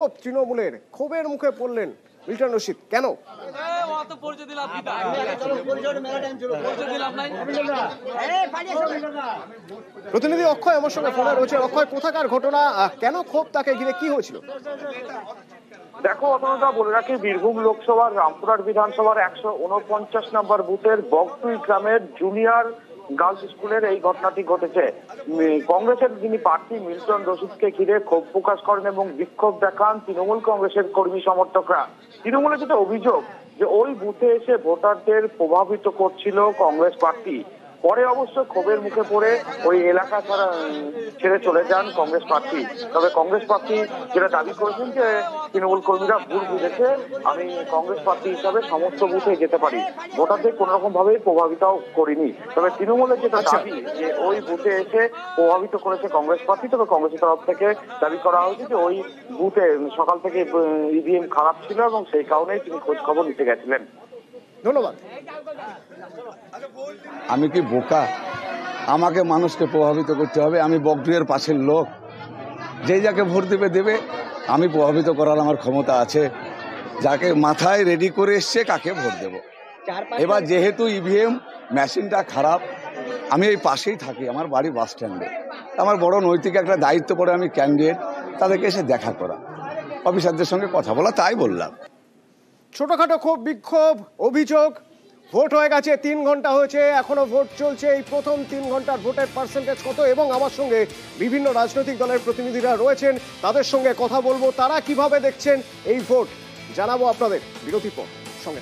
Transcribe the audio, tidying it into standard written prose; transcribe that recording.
তৃণমূলের ক্ষোভের মুখে পড়লেন মিল্টন রশিদ। কেন? প্রতিনিধি অক্ষয় আমার সঙ্গে ফোনে রয়েছে। অক্ষয়, কোথাকার ঘটনা, কেন ক্ষোভ তাকে ঘিরে, কি হয়েছিল? দেখো, অতটা বলে রাখি, বীরভূম লোকসভার রামপুরহাট বিধানসভার 149 নম্বর বুথের বগটুই গ্রামের জুনিয়র গার্লস স্কুলের এই ঘটনাটি ঘটেছে। কংগ্রেসের যিনি প্রার্থী মিল্টন রশিদকে ঘিরে ক্ষোভ প্রকাশ করেন এবং বিক্ষোভ দেখান তৃণমূল কংগ্রেসের কর্মী সমর্থকরা। তৃণমূলের যেটা অভিযোগ যে ওই বুথে এসে ভোটারদের প্রভাবিত করছিল কংগ্রেস প্রার্থী। পরে অবশ্য ক্ষোভের মুখে পড়ে ওই এলাকা ছেড়ে চলে যান কংগ্রেস প্রার্থী। তবে কংগ্রেস প্রার্থী যেটা দাবি করেছেন যে তৃণমূল কর্মীরা ভুল বুঝেছে, আমি কংগ্রেস প্রার্থী হিসাবে সমস্ত বুথে যেতে পারি, ভোটারদের কোন রকম ভাবে প্রভাবিত করিনি। তবে তৃণমূলের যেটা দাবি যে ওই বুথে এসে প্রভাবিত করেছে কংগ্রেস প্রার্থী। তবে কংগ্রেসের তরফ থেকে দাবি করা হয়েছে যে ওই বুথে সকাল থেকে ইভিএম খারাপ ছিল এবং সেই কারণেই তিনি খোঁজ খবর নিতে গেছিলেন। ধন্যবাদ। আমি কি বোকা? আমাকে মানুষকে প্রভাবিত করতে হবে? আমি বগটুইয়ের পাশের লোক, যেই যাকে ভোট দেবে। আমি প্রভাবিত করার আমার ক্ষমতা আছে। যাকে মাথায় রেডি করে এসছে কাকে ভোট দেব। এবার যেহেতু ইভিএম মেশিনটা খারাপ, আমি এই পাশেই থাকি, আমার বাড়ি বাস স্ট্যান্ডে। আমার বড় নৈতিক একটা দায়িত্ব পড়ে, আমি ক্যান্ডিডেট, তাদেরকে এসে দেখা করা, অফিসারদের সঙ্গে কথা বলা, তাই বললাম। ছোটখাটো ক্ষোভ, বিক্ষোভ, অভিযোগ। ভোট হয়ে গেছে, 3 ঘন্টা হয়েছে, এখনো ভোট চলছে। এই প্রথম 3 ঘন্টার ভোটের পার্সেন্টেজ কত? এবং আমার সঙ্গে বিভিন্ন রাজনৈতিক দলের প্রতিনিধিরা রয়েছেন, তাদের সঙ্গে কথা বলবো, তারা কিভাবে দেখছেন এই ভোট জানাবো আপনাদের। বিরতির পর সঙ্গে